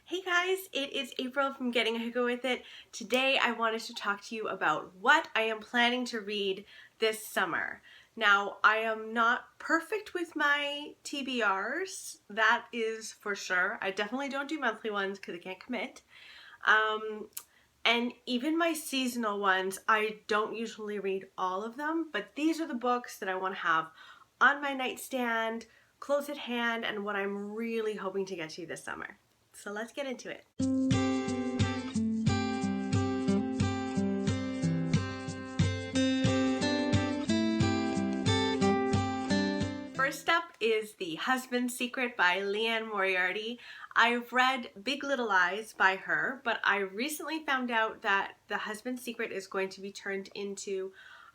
Hey guys, it is April from Getting a Go With It. Today I wanted to talk to you about what I am planning to read this summer. Now, I am not perfect with my TBRs, that is for sure. I definitely don't do monthly ones because I can't commit. And even my seasonal ones, I don't usually read all of them, but these are the books that I want to have on my nightstand, close at hand, and what I'm really hoping to get to this summer. So let's get into it. First up is The Husband's Secret by Leanne Moriarty. I've read Big Little Lies by her, but I recently found out that The Husband's Secret is going to be turned into,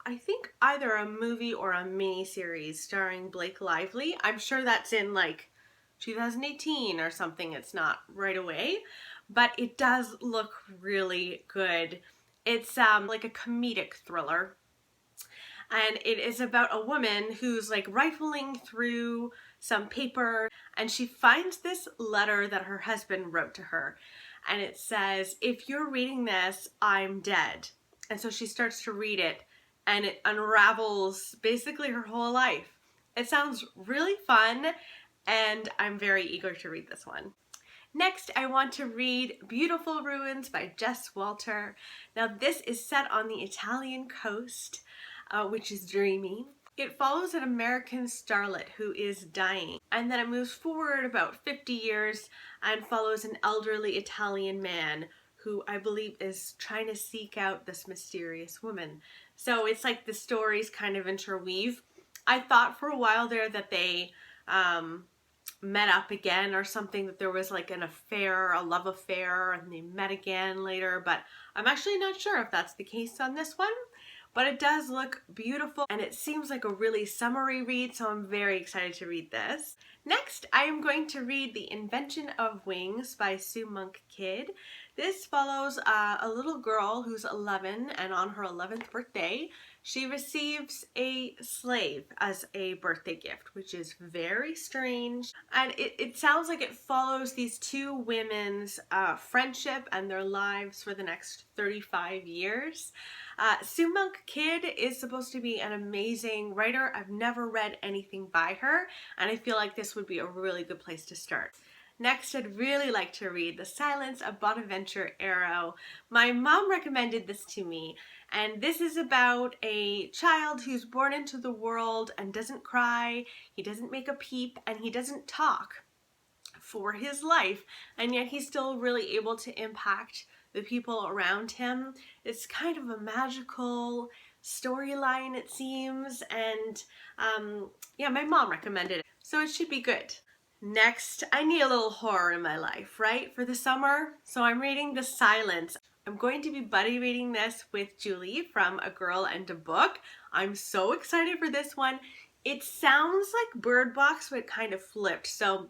I think, either a movie or a mini-series starring Blake Lively. I'm sure that's in like 2018 or something. It's not right away, but it does look really good. It's like a comedic thriller, and it is about a woman who's like rifling through some paper, and she finds this letter that her husband wrote to her, and it says, "If you're reading this, I'm dead." And so she starts to read it, and it unravels basically her whole life. It sounds really fun, and I'm very eager to read this one. Next, I want to read Beautiful Ruins by Jess Walter. Now, this is set on the Italian coast, which is dreamy. It follows an American starlet who is dying, and then it moves forward about 50 years and follows an elderly Italian man who I believe is trying to seek out this mysterious woman. So it's like the stories kind of interweave. I thought for a while there that they met up again or something, that there was like an affair, a love affair, and they met again later, but I'm actually not sure if that's the case on this one. But it does look beautiful, and it seems like a really summery read, so I'm very excited to read this. Next, I am going to read The Invention of Wings by Sue Monk Kidd. This follows a little girl who's 11, and on her 11th birthday, she receives a slave as a birthday gift, which is very strange. And it sounds like it follows these two women's friendship and their lives for the next 35 years. Sue Monk Kidd is supposed to be an amazing writer. I've never read anything by her, and I feel like this would be a really good place to start. Next, I'd really like to read The Silence of Bonaventure Arrow. My mom recommended this to me, and this is about a child who's born into the world and doesn't cry, he doesn't make a peep, and he doesn't talk for his life, and yet he's still really able to impact the people around him. It's kind of a magical storyline, it seems, and yeah, my mom recommended it, so it should be good. Next, I need a little horror in my life, right, for the summer, so I'm reading The Silence. I'm going to be buddy reading this with Julie from A Girl and a Book. I'm so excited for this one. It sounds like Bird Box, but kind of flipped. So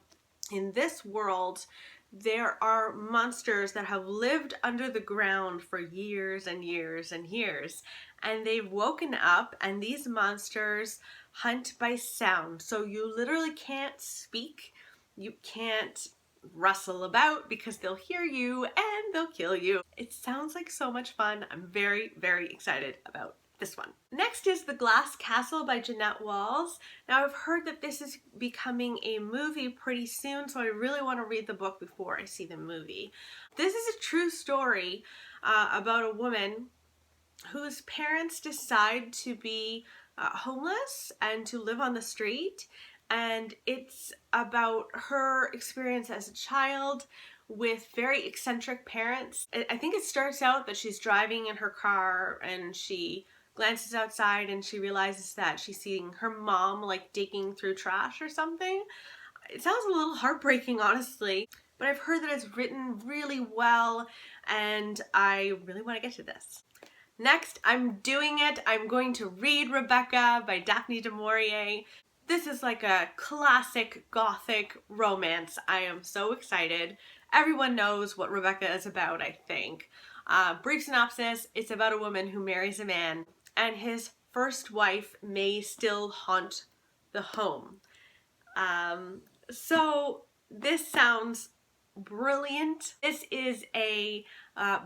in this world, there are monsters that have lived under the ground for years and years and years, and they've woken up, and these monsters hunt by sound. So you literally can't speak, you can't rustle about because they'll hear you and they'll kill you. It sounds like so much fun. I'm very, very excited about this one. Next is The Glass Castle by Jeanette Walls. Now, I've heard that this is becoming a movie pretty soon, so I really want to read the book before I see the movie. This is a true story about a woman whose parents decide to be homeless and to live on the street, and it's about her experience as a child with very eccentric parents. I think it starts out that she's driving in her car and she glances outside and she realizes that she's seeing her mom like digging through trash or something. It sounds a little heartbreaking, honestly, but I've heard that it's written really well, and I really want to get to this. Next, I'm doing it. I'm going to read Rebecca by Daphne du Maurier. This is like a classic gothic romance. I am so excited. Everyone knows what Rebecca is about, I think. Brief synopsis, it's about a woman who marries a man, and his first wife may still haunt the home. So this sounds brilliant. This is a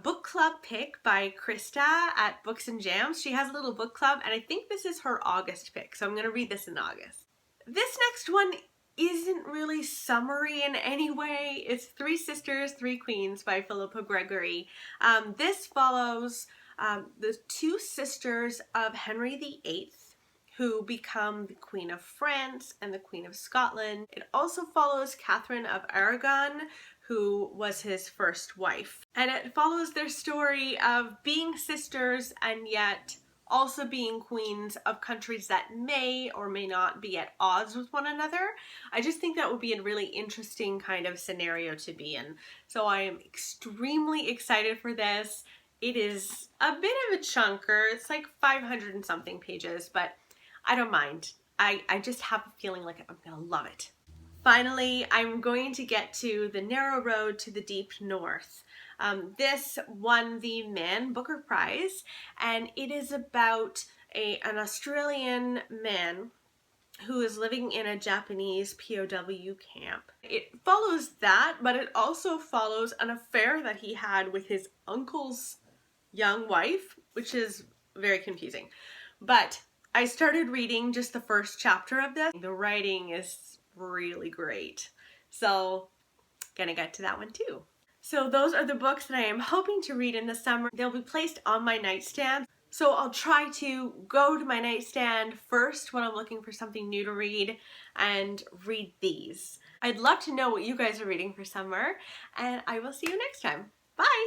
book club pick by Krista at Books and Jams. She has a little book club, and I think this is her August pick, so I'm going to read this in August. This next one isn't really summery in any way. It's Three Sisters, Three Queens by Philippa Gregory. This follows the two sisters of Henry VIII, who become the Queen of France and the Queen of Scotland. It also follows Catherine of Aragon, who was his first wife. And it follows their story of being sisters and yet also being queens of countries that may or may not be at odds with one another. I just think that would be a really interesting kind of scenario to be in. So I am extremely excited for this. It is a bit of a chunker. It's like 500 and something pages, but I don't mind. I just have a feeling like I'm gonna love it. Finally, I'm going to get to The Narrow Road to the Deep North. This won the Man Booker Prize, and it is about an Australian man who is living in a Japanese POW camp. It follows that, but it also follows an affair that he had with his uncle's young wife, which is very confusing. But I started reading just the first chapter of this. The writing is really great. So, gonna get to that one too. So those are the books that I am hoping to read in the summer. They'll be placed on my nightstand. So I'll try to go to my nightstand first when I'm looking for something new to read and read these. I'd love to know what you guys are reading for summer, and I will see you next time. Bye!